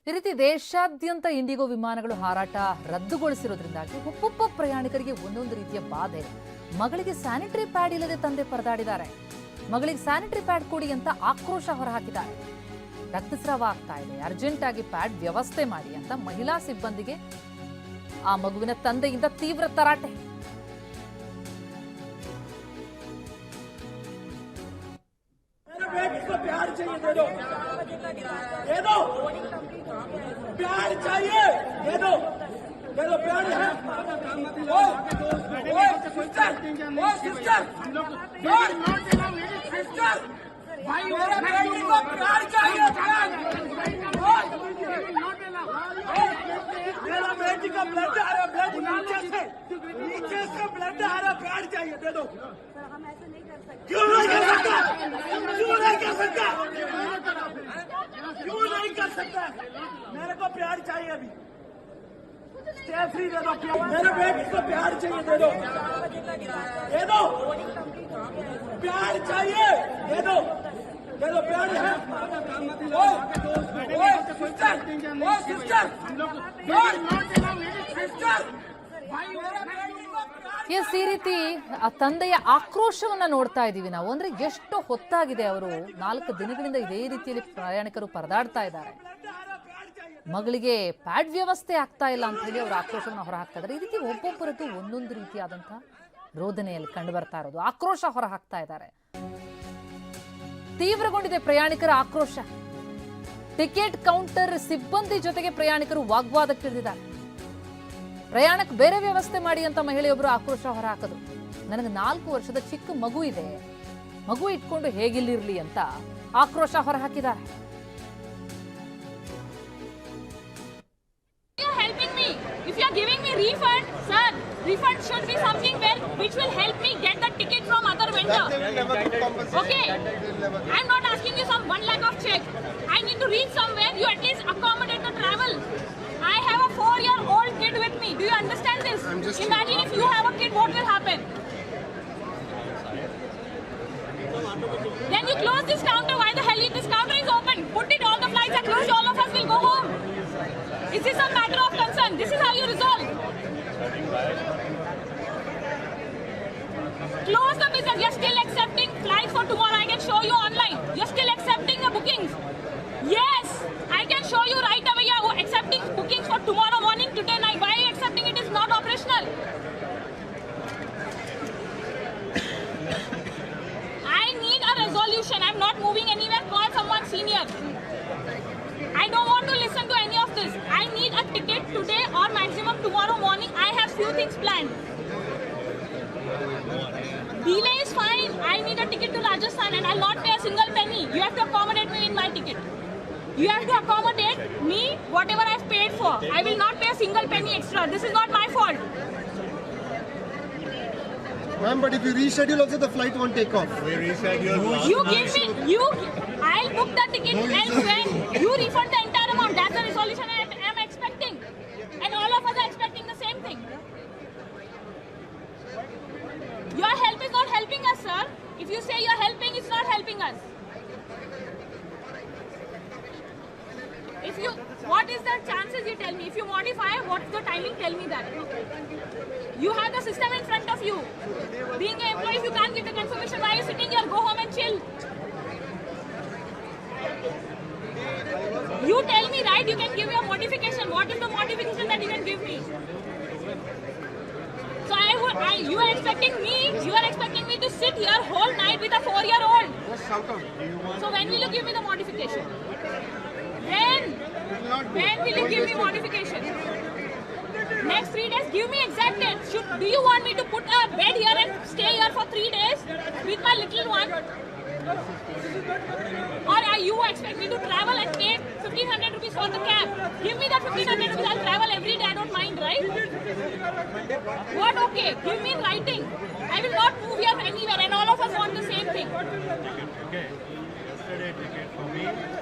ಈ ರೀತಿ ದೇಶಾದ್ಯಂತ ಇಂಡಿಗೋ ವಿಮಾನಗಳು ಹಾರಾಟ ರದ್ದುಗೊಳಿಸಿರೋದ್ರಿಂದಾಗಿ ಒಬ್ಬೊಬ್ಬ ಪ್ರಯಾಣಿಕರಿಗೆ ಒಂದೊಂದು ರೀತಿಯ ಬಾಧೆ. ಮಗಳಿಗೆ ಸ್ಯಾನಿಟರಿ ಪ್ಯಾಡ್ ಇಲ್ಲದೆ ತಂದೆ ಪರದಾಡಿದ್ದಾರೆ. ಮಗಳಿಗೆ ಸ್ಯಾನಿಟರಿ ಪ್ಯಾಡ್ ಕೊಡಿ ಅಂತ ಆಕ್ರೋಶ ಹೊರಹಾಕಿದ್ದಾರೆ. ರಕ್ತಸ್ರಾವ ಆಗ್ತಾ ಇದೆ, ಅರ್ಜೆಂಟ್ ಆಗಿ ಪ್ಯಾಡ್ ವ್ಯವಸ್ಥೆ ಮಾಡಿ ಅಂತ ಮಹಿಳಾ ಸಿಬ್ಬಂದಿಗೆ ಆ ಮಗುವಿನ ತಂದೆಯಿಂದ ತೀವ್ರ ತರಾಟೆ. प्यार चाहिए, दे दो प्यार है। सिस्टर भाई मेरा बेटी को प्यार चाहिए, मेरा बेटी का ब्लड आ रहा, ब्लड नीचे से ब्लड आ रहा, प्यार चाहिए, दे दो। क्यों नहीं कर सकता, क्यों नहीं कर सकता, क्यों नहीं कर सकता? मेरे को प्यार चाहिए, अभी स्टे फ्री दे दो, मेरे बेटी को प्यार चाहिए, दे दो प्यार चाहिए, दे दो प्यार है। सिस्टर ಎಸ್, ಈ ರೀತಿ ಆ ತಂದೆಯ ಆಕ್ರೋಶವನ್ನ ನೋಡ್ತಾ ಇದೀವಿ ನಾವು. ಅಂದ್ರೆ ಎಷ್ಟು ಹೊತ್ತಾಗಿದೆ, ಅವರು 4 ದಿನಗಳಿಂದ ಇದೇ ರೀತಿಯಲ್ಲಿ ಪ್ರಯಾಣಿಕರು ಪರದಾಡ್ತಾ ಇದ್ದಾರೆ. ಮಗಳಿಗೆ ಪ್ಯಾಡ್ ವ್ಯವಸ್ಥೆ ಆಗ್ತಾ ಇಲ್ಲ ಅಂತ ಹೇಳಿ ಅವರು ಆಕ್ರೋಶವನ್ನು ಹೊರಹಾಕ್ತಾ ಇದ್ದಾರೆ. ಈ ರೀತಿ ಒಬ್ಬೊಬ್ಬರದ್ದು ಒಂದೊಂದು ರೀತಿಯಾದಂತಹ ರೋದನೆಯಲ್ಲಿ ಕಂಡು ಬರ್ತಾ ಇರೋದು, ಆಕ್ರೋಶ ಹೊರಹಾಕ್ತಾ ಇದ್ದಾರೆ. ತೀವ್ರಗೊಂಡಿದೆ ಪ್ರಯಾಣಿಕರ ಆಕ್ರೋಶ. ಟಿಕೆಟ್ ಕೌಂಟರ್ ಸಿಬ್ಬಂದಿ ಜೊತೆಗೆ ಪ್ರಯಾಣಿಕರು ವಾಗ್ವಾದಕ್ಕಿಳಿದಿದ್ದಾರೆ. ಪ್ರಯಾಣಕ್ಕೆ ಬೇರೆ ವ್ಯವಸ್ಥೆ ಮಾಡಿ ಅಂತ ಮಹಿಳೆಯೊಬ್ಬರು ಆಕ್ರೋಶ ಹೊರಹಾಕದು. ನನಗೆ 4 ವರ್ಷದ ಚಿಕ್ಕ ಮಗು ಇದೆ, ಮಗು ಇಟ್ಕೊಂಡು ಹೇಗಿಲ್ಲಿರ್ಲಿ ಅಂತ ಆಕ್ರೋಶ ಹೊರಹಾಕಿದ್ದಾರೆ. If you are giving me refund, sir, refund should be something which will help me get the ticket from other vendor. Okay, I am not asking you some 1 lakh of check. I need to reach somewhere. You at least accommodate the travel. I have a 4-year-old kid with me. Do you understand this? Imagine if you have a kid, what will happen? Then you close this counter. Why the hell this counter is open? Put it, all the flights are closed. All of us will go home. Is this a matter of concern? This is how you resolve. Close the business. You're still accepting flights for tomorrow. I can show you online. You're still accepting the bookings. Yes, I can show you right away. You're accepting bookings for tomorrow morning, today night. Why are you accepting it? Is not operational. I need a resolution. I'm not moving anywhere. Call someone senior. I don't want to listen to any of this. I need a ticket today or maximum tomorrow morning. I have few things planned. Delay is fine. I need a ticket to Rajasthan and I'll not pay a single penny. You have to accommodate me in my ticket. You have to accommodate me whatever I've paid for. I will not pay a single penny extra. This is not my fault. Ma'am, but if you reschedule also the flight won't take off. You give me, I'll book the ticket elsewhere. You refund the entire amount. That's the resolution I am expecting. And all of us are expecting the same thing. Your help is not helping us, sir. If you say you're helping, it's not helping us. What is the chances, you tell me? If you modify, what's the timing? Tell me that. You have the system in front of you. Being an employee, if you can't give the confirmation, why are you sitting here? Go home and chill. You tell me, right? You can give me a modification. What is the modification that you can give me? So you are expecting me to sit here whole night with a 4-year-old. So when will you give me the modification? When will you give me modification? Next 3 days, give me exact date. Do you want me to put a bed here and stay here for 3 days with my little one? Or you expect me to travel and pay 1,500 rupees for the cab? Give me that 1,500 rupees. I'll travel every day. I don't mind, right? What? Okay. give me in writing. I will not move here anywhere, and all of us want the same thing. Okay. Yesterday ticket for me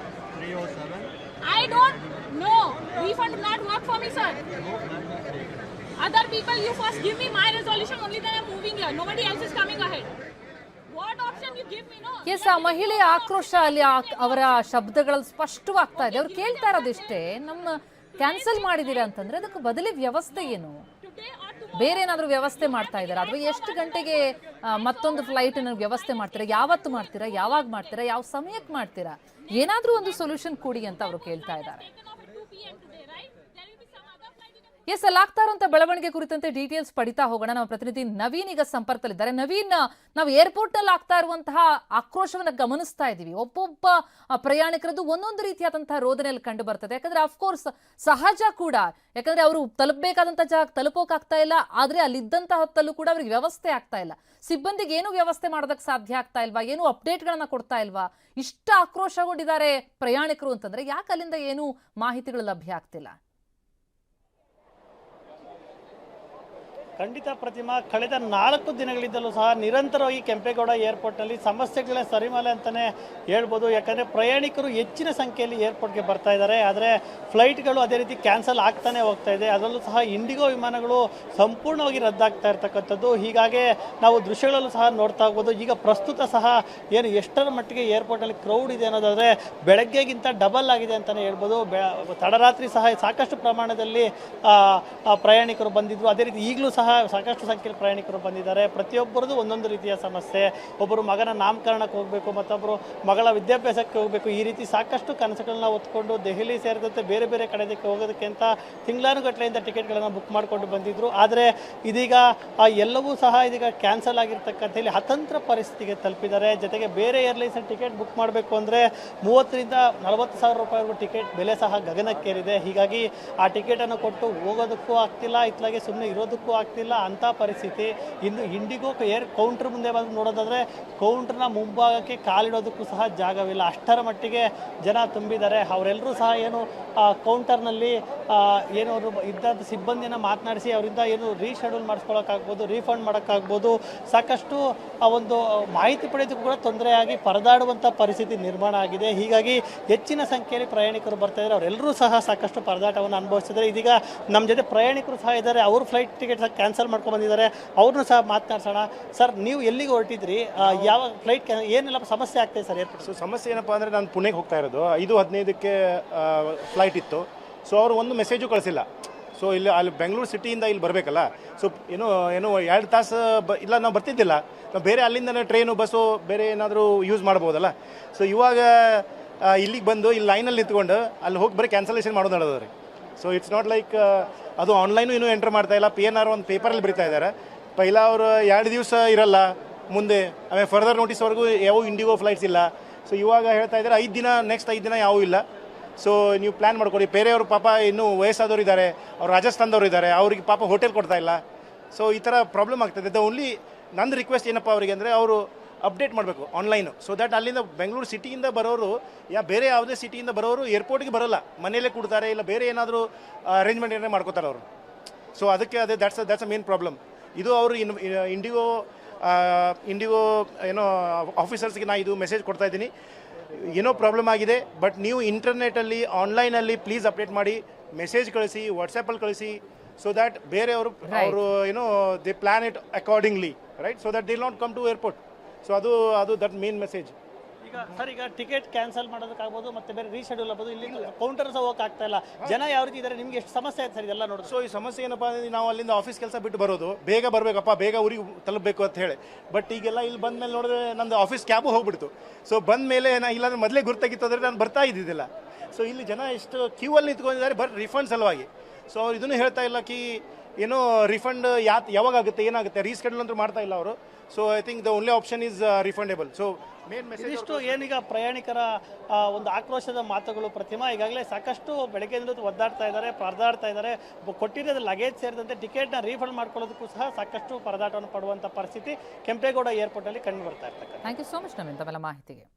307. I don't know. Refund not work for me, sir. Other people, you first give me my resolution, only then I'm moving here. Nobody else is coming ahead. What option you you give me, no? Yes, ಆ ಮಹಿಳೆಯ ಆಕ್ರೋಶ ಅಲ್ಲಿ ಅವರ ಶಬ್ದಗಳಲ್ಲಿ ಸ್ಪಷ್ಟವಾಗ್ತಾ ಇದೆ. ಅವ್ರು ಕೇಳ್ತಾ ಇರೋದಿಷ್ಟೇ, ನಮ್ಮ ಕ್ಯಾನ್ಸಲ್ ಮಾಡಿದೀರಾ ಅಂತಂದ್ರೆ ಅದಕ್ಕೆ ಬದಲಿ ವ್ಯವಸ್ಥೆ ಏನು, Today or tomorrow? ಬೇರೆ ಏನಾದ್ರು ವ್ಯವಸ್ಥೆ ಮಾಡ್ತಾ ಇದ್ದಾರೆ ಅಥವಾ ಎಷ್ಟು ಗಂಟೆಗೆ ಮತ್ತೊಂದು ಫ್ಲೈಟ್ ವ್ಯವಸ್ಥೆ ಮಾಡ್ತೀರಾ, ಯಾವತ್ತು ಮಾಡ್ತೀರಾ, ಯಾವಾಗ ಮಾಡ್ತೀರಾ, ಯಾವ ಸಮಯಕ್ಕೆ ಮಾಡ್ತೀರಾ, ಏನಾದ್ರೂ ಒಂದು ಸೊಲ್ಯೂಷನ್ ಕೊಡಿ ಅಂತ ಅವರು ಕೇಳ್ತಾ ಇದ್ದಾರೆ. Taken off at 2 p.m. today, right? There will be some other flight you can. Yes, ಅಲ್ಲಿ ಆಗ್ತಾ ಇರುವಂತ ಬೆಳವಣಿಗೆ ಕುರಿತಂತೆ ಡೀಟೇಲ್ಸ್ ಪಡಿತಾ ಹೋಗೋಣ. ನಮ್ಮ ಪ್ರತಿನಿಧಿ ನವೀನ್ ಈಗ ಸಂಪರ್ಕದಲ್ಲಿದ್ದಾರೆ. ನವೀನ್, ನಾವು ಏರ್ಪೋರ್ಟ್ ನಲ್ಲಿ ಆಗ್ತಾ ಇರುವಂತಹ ಆಕ್ರೋಶವನ್ನ ಗಮನಿಸ್ತಾ ಇದೀವಿ. ಒಬ್ಬೊಬ್ಬ ಪ್ರಯಾಣಿಕರದ್ದು ಒಂದೊಂದು ರೀತಿಯಾದಂತಹ ರೋದನೆಯಲ್ಲಿ ಕಂಡು ಬರ್ತದೆ. ಯಾಕಂದ್ರೆ ಅಫ್ಕೋರ್ಸ್ ಸಹಜ ಕೂಡ, ಯಾಕಂದ್ರೆ ಅವರು ತಲುಪಬೇಕಾದಂತಹ ಜಾಗ ತಲುಪೋಕಾಗ್ತಾ ಇಲ್ಲ, ಆದ್ರೆ ಅಲ್ಲಿದ್ದಂತಹ ಹೊತ್ತಲ್ಲೂ ಕೂಡ ಅವ್ರಿಗೆ ವ್ಯವಸ್ಥೆ ಆಗ್ತಾ ಇಲ್ಲ. ಸಿಬ್ಬಂದಿಗೆ ಏನು ವ್ಯವಸ್ಥೆ ಮಾಡೋದಕ್ಕೆ ಸಾಧ್ಯ ಆಗ್ತಾ ಇಲ್ವಾ, ಏನು ಅಪ್ಡೇಟ್ಗಳನ್ನ ಕೊಡ್ತಾ ಇಲ್ವಾ? ಇಷ್ಟ ಆಕ್ರೋಶಗೊಂಡಿದ್ದಾರೆ ಪ್ರಯಾಣಿಕರು ಅಂತಂದ್ರೆ ಯಾಕೆ ಅಲ್ಲಿಂದ ಏನು ಮಾಹಿತಿಗಳು ಲಭ್ಯ ಆಗ್ತಿಲ್ಲ? ಖಂಡಿತ ಪ್ರತಿಮಾ, ಕಳೆದ 4 ದಿನಗಳಿಂದಲೂ ಸಹ ನಿರಂತರವಾಗಿ ಕೆಂಪೇಗೌಡ ಏರ್ಪೋರ್ಟ್ನಲ್ಲಿ ಸಮಸ್ಯೆಗಳೇ ಸರಿಮಾಲೆ ಅಂತಲೇ ಹೇಳ್ಬೋದು. ಯಾಕಂದರೆ ಪ್ರಯಾಣಿಕರು ಹೆಚ್ಚಿನ ಸಂಖ್ಯೆಯಲ್ಲಿ ಏರ್ಪೋರ್ಟ್ಗೆ ಬರ್ತಾ ಇದ್ದಾರೆ, ಆದರೆ ಫ್ಲೈಟ್ಗಳು ಅದೇ ರೀತಿ ಕ್ಯಾನ್ಸಲ್ ಆಗ್ತಾನೆ ಹೋಗ್ತಾ ಇದೆ. ಅದರಲ್ಲೂ ಸಹ ಇಂಡಿಗೋ ವಿಮಾನಗಳು ಸಂಪೂರ್ಣವಾಗಿ ರದ್ದಾಗ್ತಾ ಇರ್ತಕ್ಕಂಥದ್ದು. ಹೀಗಾಗಿ ನಾವು ದೃಶ್ಯಗಳಲ್ಲೂ ಸಹ ನೋಡ್ತಾ ಹೋಗ್ಬೋದು. ಈಗ ಪ್ರಸ್ತುತ ಸಹ ಏನು ಎಷ್ಟರ ಮಟ್ಟಿಗೆ ಏರ್ಪೋರ್ಟಲ್ಲಿ ಕ್ರೌಡ್ ಇದೆ ಅನ್ನೋದಾದರೆ ಬೆಳಗ್ಗೆಗಿಂತ ಡಬಲ್ ಆಗಿದೆ ಅಂತಲೇ ಹೇಳ್ಬೋದು. ತಡರಾತ್ರಿ ಸಹ ಸಾಕಷ್ಟು ಪ್ರಮಾಣದಲ್ಲಿ ಪ್ರಯಾಣಿಕರು ಬಂದಿದ್ದರು. ಅದೇ ರೀತಿ ಈಗಲೂ ಸಹ ಸಾಕಷ್ಟು ಸಂಖ್ಯೆಯಲ್ಲಿ ಪ್ರಯಾಣಿಕರು ಬಂದಿದ್ದಾರೆ. ಪ್ರತಿಯೊಬ್ಬರದು ಒಂದೊಂದು ರೀತಿಯ ಸಮಸ್ಯೆ. ಒಬ್ಬರು ಮಗನ ನಾಮಕರಣಕ್ಕೆ ಹೋಗಬೇಕು, ಮತ್ತೊಬ್ಬರು ಮಗಳ ವಿದ್ಯಾಭ್ಯಾಸಕ್ಕೆ ಹೋಗಬೇಕು. ಈ ರೀತಿ ಸಾಕಷ್ಟು ಕನಸುಗಳನ್ನ ಹೊತ್ಕೊಂಡು ದೆಹಲಿ ಸೇರಿದಂತೆ ಬೇರೆ ಬೇರೆ ಕಡೆದಕ್ಕೆ ಹೋಗೋದಕ್ಕೆ ಅಂತ ತಿಂಗಳಾನುಗಟ್ಟಲೆಯಿಂದ ಟಿಕೆಟ್ಗಳನ್ನು ಬುಕ್ ಮಾಡಿಕೊಂಡು ಬಂದಿದ್ದರು. ಆದರೆ ಇದೀಗ ಎಲ್ಲವೂ ಸಹ ಇದೀಗ ಕ್ಯಾನ್ಸಲ್ ಆಗಿರ್ತಕ್ಕಂಥ ಇಲ್ಲಿ ಅತಂತ್ರ ಪರಿಸ್ಥಿತಿಗೆ ತಲುಪಿದ್ದಾರೆ. ಜೊತೆಗೆ ಬೇರೆ ಏರ್ಲೈನ್ಸ್ ಟಿಕೆಟ್ ಬುಕ್ ಮಾಡಬೇಕು ಅಂದರೆ 30,000 ರಿಂದ 40,000 ರೂಪಾಯಿವರೆಗೂ ಟಿಕೆಟ್ ಬೆಲೆ ಸಹ ಗಗನಕ್ಕೇರಿದೆ. ಹೀಗಾಗಿ ಆ ಟಿಕೆಟನ್ನು ಕೊಟ್ಟು ಹೋಗೋದಕ್ಕೂ ಆಗ್ತಿಲ್ಲ, ಇತ್ಲಾಗೆ ಸುಮ್ಮನೆ ಇರೋದಕ್ಕೂ ಆಗ್ತಿಲ್ಲ ಅಂತ ಪರಿಸ್ಥಿತಿ. ಇನ್ನು ಇಂಡಿಗೋ ಏರ್ ಕೌಂಟರ್ ಮುಂದೆ ಬಂದು ನೋಡೋದಾದ್ರೆ ಕೌಂಟರ್ನ ಮುಂಭಾಗಕ್ಕೆ ಕಾಲಿಡೋದಕ್ಕೂ ಸಹ ಜಾಗವಿಲ್ಲ, ಅಷ್ಟರ ಮಟ್ಟಿಗೆ ಜನ ತುಂಬಿದ್ದಾರೆ. ಅವರೆಲ್ಲರೂ ಸಹ ಏನು ಕೌಂಟರ್ನಲ್ಲಿ ಏನು ಅವರು ಇದ್ದಂಥ ಸಿಬ್ಬಂದಿಯನ್ನು ಮಾತನಾಡಿಸಿ ಅವರಿಂದ ಏನು ರೀಶೆಡ್ಯೂಲ್ ಮಾಡಿಸ್ಕೊಳ್ಳೋಕ್ಕಾಗ್ಬೋದು, ರೀಫಂಡ್ ಮಾಡೋಕ್ಕಾಗ್ಬೋದು, ಸಾಕಷ್ಟು ಒಂದು ಮಾಹಿತಿ ಪಡೆಯೋದಕ್ಕೂ ಕೂಡ ತೊಂದರೆಯಾಗಿ ಪರದಾಡುವಂಥ ಪರಿಸ್ಥಿತಿ ನಿರ್ಮಾಣ ಆಗಿದೆ. ಹೀಗಾಗಿ ಹೆಚ್ಚಿನ ಸಂಖ್ಯೆಯಲ್ಲಿ ಪ್ರಯಾಣಿಕರು ಬರ್ತಾ ಇದ್ದಾರೆ. ಅವರೆಲ್ಲರೂ ಸಹ ಸಾಕಷ್ಟು ಪರದಾಟವನ್ನು ಅನುಭವಿಸಿದ್ದಾರೆ. ಇದೀಗ ನಮ್ಮ ಜೊತೆ ಪ್ರಯಾಣಿಕರು ಸಹ ಇದ್ದಾರೆ, ಅವ್ರ ಫ್ಲೈಟ್ ಟಿಕೆಟ್ ಸಹ ಕ್ಯಾನ್ಸಲ್ ಮಾಡ್ಕೊಂಡು ಬಂದಿದ್ದಾರೆ. ಅವ್ರನ್ನೂ ಸಹ ಮಾತನಾಡ್ಸೋಣ. ಸರ್, ನೀವು ಎಲ್ಲಿಗೆ ಹೊರಟಿದ್ರಿ, ಯಾವ ಫ್ಲೈಟ್ ಏನೆಲ್ಲ ಸಮಸ್ಯೆ ಆಗ್ತಾಯಿದೆ ಸರ್ ಏರ್ಪೋರ್ಟ್? ಸೊ ಸಮಸ್ಯೆ ಏನಪ್ಪ ಅಂದರೆ ನಾನು ಪುಣೆಗೆ ಹೋಗ್ತಾ ಇರೋದು, 5:15ಕ್ಕೆ ಫ್ಲೈಟ್ ಇತ್ತು. ಸೊ ಅವರು ಒಂದು ಮೆಸೇಜು ಕಳಿಸಿಲ್ಲ. ಸೊ ಅಲ್ಲಿ ಬೆಂಗಳೂರು ಸಿಟಿಯಿಂದ ಇಲ್ಲಿ ಬರಬೇಕಲ್ಲ, ಸೊ ಏನೋ 2 ತಾಸು ಇಲ್ಲ ನಾವು ಬರ್ತಿದ್ದಿಲ್ಲ, ನಾವು ಬೇರೆ ಅಲ್ಲಿಂದನೇ ಟ್ರೈನು ಬಸ್ಸು ಬೇರೆ ಏನಾದರೂ ಯೂಸ್ ಮಾಡ್ಬೋದಲ್ಲ. ಸೊ ಇವಾಗ ಇಲ್ಲಿಗೆ ಬಂದು ಇಲ್ಲಿ ಲೈನಲ್ಲಿ ನಿಂತ್ಕೊಂಡು ಅಲ್ಲಿ ಹೋಗಿ ಬರೀ ಕ್ಯಾನ್ಸಲೇಷನ್ ಮಾಡೋದು ನಡೆದವ್ರಿ. ಸೊ ಇಟ್ಸ್ ನಾಟ್ ಲೈಕ್ ಅದು ಆನ್ಲೈನು ಇನ್ನೂ ಎಂಟ್ರ್ ಮಾಡ್ತಾ ಇಲ್ಲ. PNR ಒಂದು ಪೇಪರಲ್ಲಿ ಬರೀತಾ ಇದ್ದಾರೆ. ಪೈಲ ಅವರು 2 ದಿವಸ ಇರಲ್ಲ, ಮುಂದೆ ಆಮೇಲೆ ಫರ್ದರ್ ನೋಟಿಸ್ವರೆಗೂ ಯಾವ ಇಂಡಿಗೋ ಫ್ಲೈಟ್ಸ್ ಇಲ್ಲ. ಸೊ ಇವಾಗ ಹೇಳ್ತಾ ಇದ್ದಾರೆ 5 ದಿನ, ನೆಕ್ಸ್ಟ್ 5 ದಿನ ಯಾವೂ ಇಲ್ಲ. ಸೊ ನೀವು ಪ್ಲ್ಯಾನ್ ಮಾಡ್ಕೊಡಿ. ಬೇರೆಯವರು ಪಾಪ ಇನ್ನೂ ವಯಸ್ಸಾದವರು ಇದ್ದಾರೆ, ಅವ್ರು ರಾಜಸ್ಥಾನದವ್ರು ಇದ್ದಾರೆ, ಅವ್ರಿಗೆ ಪಾಪ ಹೋಟೆಲ್ ಕೊಡ್ತಾ ಇಲ್ಲ. ಸೊ ಈ ಥರ ಪ್ರಾಬ್ಲಮ್ ಆಗ್ತದೆ. ಓನ್ಲಿ ನಂದು ರಿಕ್ವೆಸ್ಟ್ ಏನಪ್ಪ ಅವರಿಗೆ ಅಂದರೆ ಅವರು ಅಪ್ಡೇಟ್ ಮಾಡಬೇಕು ಆನ್ಲೈನು. ಸೊ ದ್ಯಾಟ್ ಅಲ್ಲಿಂದ ಬೆಂಗಳೂರು ಸಿಟಿಯಿಂದ ಬರೋರು ಬೇರೆ ಯಾವುದೇ ಸಿಟಿಯಿಂದ ಬರೋರು ಏರ್ಪೋರ್ಟ್ಗೆ ಬರೋಲ್ಲ, ಮನೆಯಲ್ಲೇ ಕೊಡ್ತಾರೆ, ಇಲ್ಲ ಬೇರೆ ಏನಾದರೂ ಅರೇಂಜ್ಮೆಂಟ್ ಏನಾರು ಮಾಡ್ಕೋತಾರೆ ಅವರು. ಸೊ ಅದಕ್ಕೆ ಅದೇ ದ್ಯಾಟ್ಸ್ ಅ ಮೇನ್ ಪ್ರಾಬ್ಲಮ್. ಇದು ಅವರು ಇಂಡಿಗೋ ಏನೋ ಆಫೀಸರ್ಸ್ಗೆ ನಾನು ಇದು ಮೆಸೇಜ್ ಕೊಡ್ತಾ ಇದ್ದೀನಿ, ಏನೋ ಪ್ರಾಬ್ಲಮ್ ಆಗಿದೆ, ಬಟ್ ನೀವು ಇಂಟರ್ನೆಟಲ್ಲಿ ಆನ್ಲೈನಲ್ಲಿ ಪ್ಲೀಸ್ ಅಪ್ಡೇಟ್ ಮಾಡಿ, ಮೆಸೇಜ್ ಕಳಿಸಿ, ವಾಟ್ಸಪ್ಪಲ್ಲಿ ಕಳಿಸಿ. ಸೊ ದ್ಯಾಟ್ ಬೇರೆಯವರು ಅವರು ಏನೋ they plan it accordingly, right? So that they not come to airport. So ಅದು ದಟ್ ಮೇನ್ ಮೆಸೇಜ್. ಈಗ ಟಿಕೆಟ್ ಕ್ಯಾನ್ಸಲ್ ಮಾಡೋದಕ್ಕಾಗ್ಬೋದು, ಮತ್ತೆ ಬೇರೆ ರೀಶೆಡ್ಯೂಲ್ ಆಗ್ಬೋದು, ಇಲ್ಲಿ ಕೌಂಟರ್ ಸಹ ಹೋಗಕ್ಕಾಗ್ತಾ ಇಲ್ಲ. ಜನ ಯಾವ ರೀತಿ ಇದ್ದಾರೆ, ನಿಮ್ಗೆ ಎಷ್ಟು ಸಮಸ್ಯೆ ಆಯ್ತು ಸರ್ ಇದೆಲ್ಲ ನೋಡೋದು? ಸೊ ಈ ಸಮಸ್ಯೆ ಏನಪ್ಪ ಅಂದರೆ ನಾವು ಅಲ್ಲಿಂದ ಆಫೀಸ್ ಕೆಲಸ ಬಿಟ್ಟು ಬರೋದು, ಬೇಗ ಬರಬೇಕಪ್ಪ, ಬೇಗ ಊರಿಗೆ ತಲುಪಬೇಕು ಅಂತ ಹೇಳಿ. ಬಟ್ ಈಗೆಲ್ಲ ಇಲ್ಲಿ ಬಂದ ಮೇಲೆ ನೋಡಿದ್ರೆ ನಂದು ಆಫೀಸ್ ಕ್ಯಾಬು ಹೋಗ್ಬಿಡ್ತು. ಸೊ ಬಂದ ಮೇಲೆ ನಾನು ಇಲ್ಲಾಂದ್ರೆ ಮೊದಲೇ ಗುರ್ತಾಗಿತ್ತು ಅಂದರೆ ನಾನು ಬರ್ತಾ ಇದ್ದಿದ್ದಿಲ್ಲ. ಸೊ ಇಲ್ಲಿ ಜನ ಎಷ್ಟು ಕ್ಯೂ ಅಲ್ಲಿ ನಿಂತ್ಕೊಂಡಿದ್ದಾರೆ ಬರೀ ರಿಫಂಡ್ ಸಲುವಾಗಿ. ಸೊ ಅವ್ರು ಇದನ್ನು ಹೇಳ್ತಾ ಇಲ್ಲ ಕಿ ಏನೋ ರಿಫಂಡ್ ಯಾವಾಗ ಆಗುತ್ತೆ, ಏನಾಗುತ್ತೆ, ರೀಸ್ಕೆಡ್ಯೂಲ್ ಅಂತೂ ಮಾಡ್ತಾ ಇಲ್ಲ ಅವರು. So I think the only option is refundable. So main message ಇದಿಷ್ಟು ಏನೀಗ ಪ್ರಯಾಣಿಕರ ಒಂದು ಆಕ್ರೋಶದ ಮಾತುಗಳು. ಪ್ರತಿಮಾ ಈಗಾಗಲೇ ಸಾಕಷ್ಟು ಬೆಳಗ್ಗೆಯಿಂದ ಒದ್ದಾಡ್ತಾ ಇದ್ದಾರೆ, ಪರದಾಡ್ತಾ ಇದ್ದಾರೆ. ಕೊಟ್ಟಿರೋದು ಲಗೇಜ್ ಸೇರಿದಂತೆ ಟಿಕೆಟ್ನ ರೀಫಂಡ್ ಮಾಡ್ಕೊಳ್ಳೋದಕ್ಕೂ ಸಹ ಸಾಕಷ್ಟು ಪರದಾಟವನ್ನು ಪಡುವಂಥ ಪರಿಸ್ಥಿತಿ ಕೆಂಪೇಗೌಡ ಏರ್ಪೋರ್ಟಲ್ಲಿ ಕಂಡು ಬರ್ತಾ ಇರ್ತಕ್ಕಂಥ. Thank you so much Naveen ತಮ್ಮೆಲ್ಲ ಮಾಹಿತಿಗೆ.